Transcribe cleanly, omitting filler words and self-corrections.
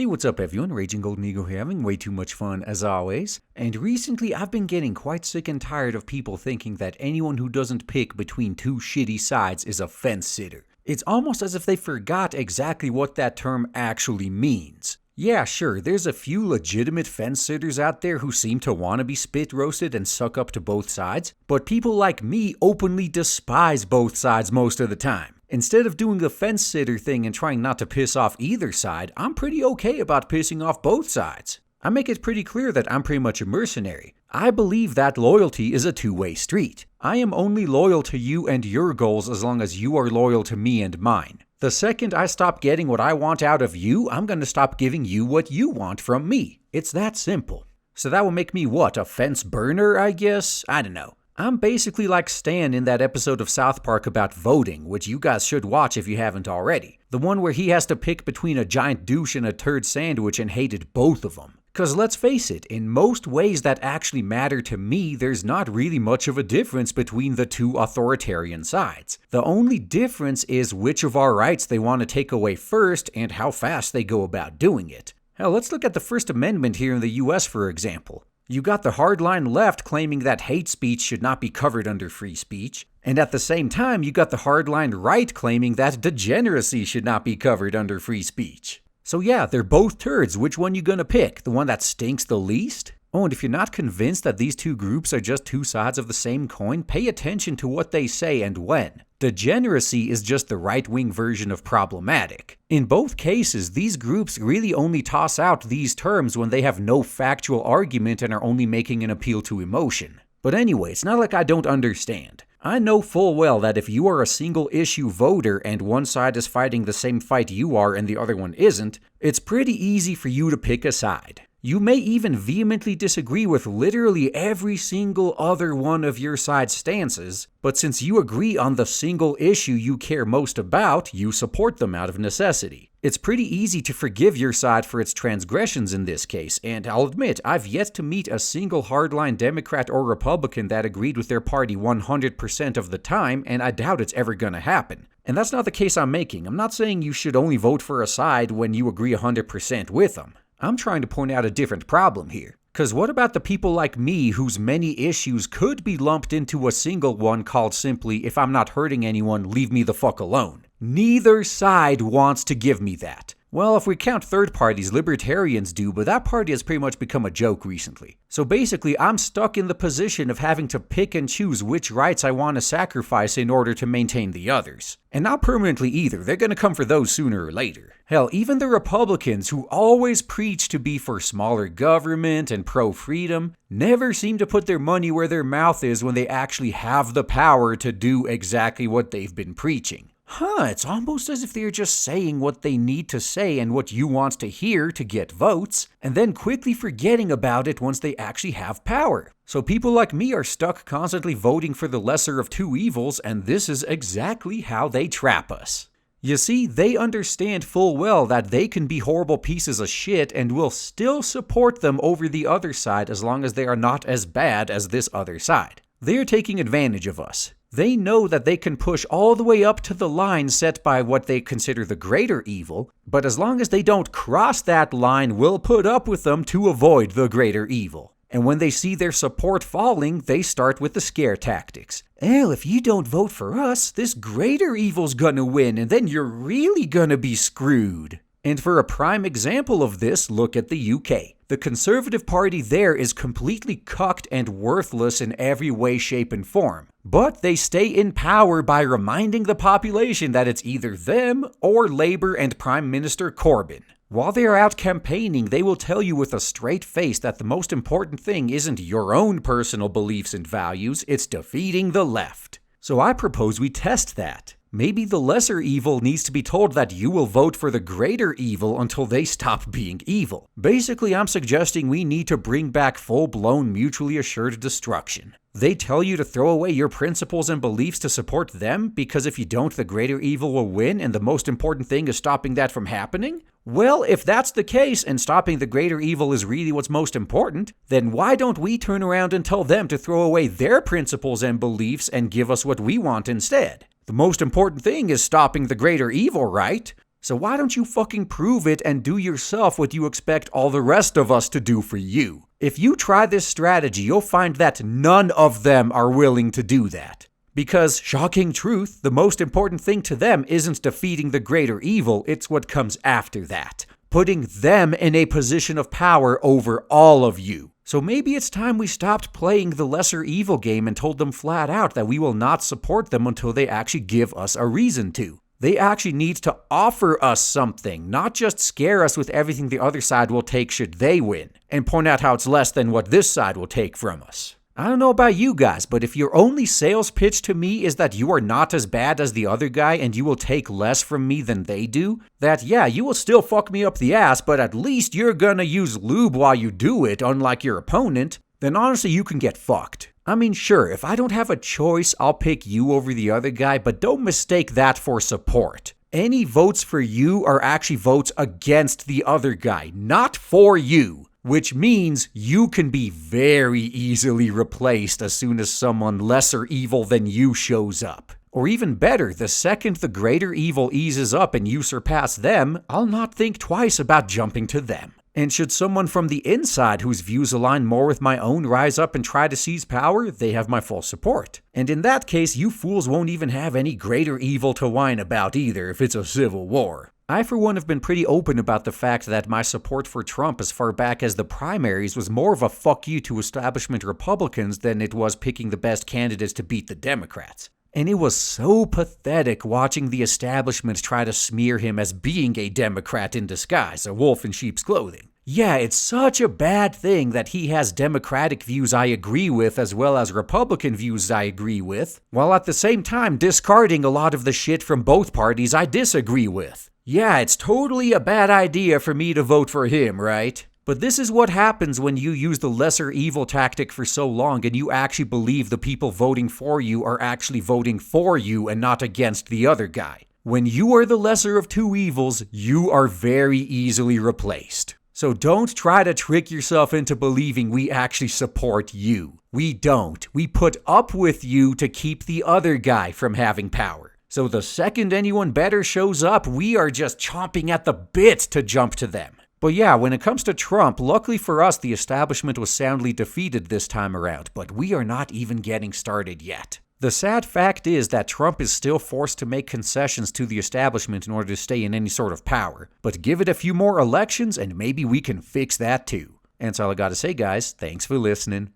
Hey, what's up everyone? Raging Golden Eagle here, having way too much fun as always. And recently I've been getting quite sick and tired of people thinking that anyone who doesn't pick between two shitty sides is a fence sitter. It's almost as if they forgot exactly what that term actually means. Yeah, sure, there's a few legitimate fence sitters out there who seem to want to be spit roasted and suck up to both sides, but people like me openly despise both sides most of the time. Instead of doing the fence sitter thing and trying not to piss off either side, I'm pretty okay about pissing off both sides. I make it pretty clear that I'm pretty much a mercenary. I believe that loyalty is a two-way street. I am only loyal to you and your goals as long as you are loyal to me and mine. The second I stop getting what I want out of you, I'm going to stop giving you what you want from me. It's that simple. So that will make me what, a fence burner, I guess? I don't know. I'm basically like Stan in that episode of South Park about voting, which you guys should watch if you haven't already. The one where he has to pick between a giant douche and a turd sandwich and hated both of them. Cause let's face it, in most ways that actually matter to me, there's not really much of a difference between the two authoritarian sides. The only difference is which of our rights they want to take away first and how fast they go about doing it. Hell, let's look at the First Amendment here in the US for example. You got the hardline left claiming that hate speech should not be covered under free speech, and at the same time you got the hardline right claiming that degeneracy should not be covered under free speech. So yeah, they're both turds. Which one you gonna pick? The one that stinks the least? Oh, and if you're not convinced that these two groups are just two sides of the same coin, pay attention to what they say and when. Degeneracy is just the right-wing version of problematic. In both cases, these groups really only toss out these terms when they have no factual argument and are only making an appeal to emotion. But anyway, it's not like I don't understand. I know full well that if you are a single-issue voter and one side is fighting the same fight you are and the other one isn't, it's pretty easy for you to pick a side. You may even vehemently disagree with literally every single other one of your side's stances, but since you agree on the single issue you care most about, you support them out of necessity. It's pretty easy to forgive your side for its transgressions in this case, and I'll admit, I've yet to meet a single hardline Democrat or Republican that agreed with their party 100% of the time, and I doubt it's ever gonna happen. And that's not the case I'm making. I'm not saying you should only vote for a side when you agree 100% with them. I'm trying to point out a different problem here. Cause what about the people like me whose many issues could be lumped into a single one called simply, if I'm not hurting anyone, leave me the fuck alone? Neither side wants to give me that. Well, if we count third parties, libertarians do, but that party has pretty much become a joke recently. So basically, I'm stuck in the position of having to pick and choose which rights I want to sacrifice in order to maintain the others. And not permanently either, they're gonna come for those sooner or later. Hell, even the Republicans, who always preach to be for smaller government and pro-freedom, never seem to put their money where their mouth is when they actually have the power to do exactly what they've been preaching. It's almost as if they're just saying what they need to say and what you want to hear to get votes, and then quickly forgetting about it once they actually have power. So people like me are stuck constantly voting for the lesser of two evils, and this is exactly how they trap us. You see, they understand full well that they can be horrible pieces of shit and will still support them over the other side as long as they are not as bad as this other side. They're taking advantage of us. They know that they can push all the way up to the line set by what they consider the greater evil, but as long as they don't cross that line, we'll put up with them to avoid the greater evil. And when they see their support falling, they start with the scare tactics. Well, if you don't vote for us, this greater evil's gonna win, and then you're really gonna be screwed. And for a prime example of this, look at the UK. The Conservative Party there is completely cucked and worthless in every way, shape, and form. But they stay in power by reminding the population that it's either them or Labour and Prime Minister Corbyn. While they are out campaigning, they will tell you with a straight face that the most important thing isn't your own personal beliefs and values, it's defeating the left. So I propose we test that. Maybe the lesser evil needs to be told that you will vote for the greater evil until they stop being evil. Basically, I'm suggesting we need to bring back full-blown mutually assured destruction. They tell you to throw away your principles and beliefs to support them because if you don't, the greater evil will win and the most important thing is stopping that from happening? Well, if that's the case and stopping the greater evil is really what's most important, then why don't we turn around and tell them to throw away their principles and beliefs and give us what we want instead? The most important thing is stopping the greater evil, right? So why don't you fucking prove it and do yourself what you expect all the rest of us to do for you? If you try this strategy, you'll find that none of them are willing to do that. Because, shocking truth, the most important thing to them isn't defeating the greater evil, it's what comes after that. Putting them in a position of power over all of you. So maybe it's time we stopped playing the lesser evil game and told them flat out that we will not support them until they actually give us a reason to. They actually need to offer us something, not just scare us with everything the other side will take should they win, and point out how it's less than what this side will take from us. I don't know about you guys, but if your only sales pitch to me is that you are not as bad as the other guy and you will take less from me than they do, that yeah, you will still fuck me up the ass, but at least you're gonna use lube while you do it, unlike your opponent, then honestly you can get fucked. I mean, sure, if I don't have a choice, I'll pick you over the other guy, but don't mistake that for support. Any votes for you are actually votes against the other guy, not for you. Which means you can be very easily replaced as soon as someone lesser evil than you shows up. Or even better, the second the greater evil eases up and you surpass them, I'll not think twice about jumping to them. And should someone from the inside whose views align more with my own rise up and try to seize power, they have my full support. And in that case, you fools won't even have any greater evil to whine about either if it's a civil war. I, for one, have been pretty open about the fact that my support for Trump as far back as the primaries was more of a fuck you to establishment Republicans than it was picking the best candidates to beat the Democrats. And it was so pathetic watching the establishment try to smear him as being a Democrat in disguise, a wolf in sheep's clothing. Yeah, it's such a bad thing that he has Democratic views I agree with as well as Republican views I agree with, while at the same time discarding a lot of the shit from both parties I disagree with. Yeah, it's totally a bad idea for me to vote for him, right? But this is what happens when you use the lesser evil tactic for so long and you actually believe the people voting for you are actually voting for you and not against the other guy. When you are the lesser of two evils, you are very easily replaced. So don't try to trick yourself into believing we actually support you. We don't. We put up with you to keep the other guy from having power. So the second anyone better shows up, we are just chomping at the bit to jump to them. But yeah, when it comes to Trump, luckily for us, the establishment was soundly defeated this time around, but we are not even getting started yet. The sad fact is that Trump is still forced to make concessions to the establishment in order to stay in any sort of power. But give it a few more elections and maybe we can fix that too. And that's all I gotta say, guys. Thanks for listening.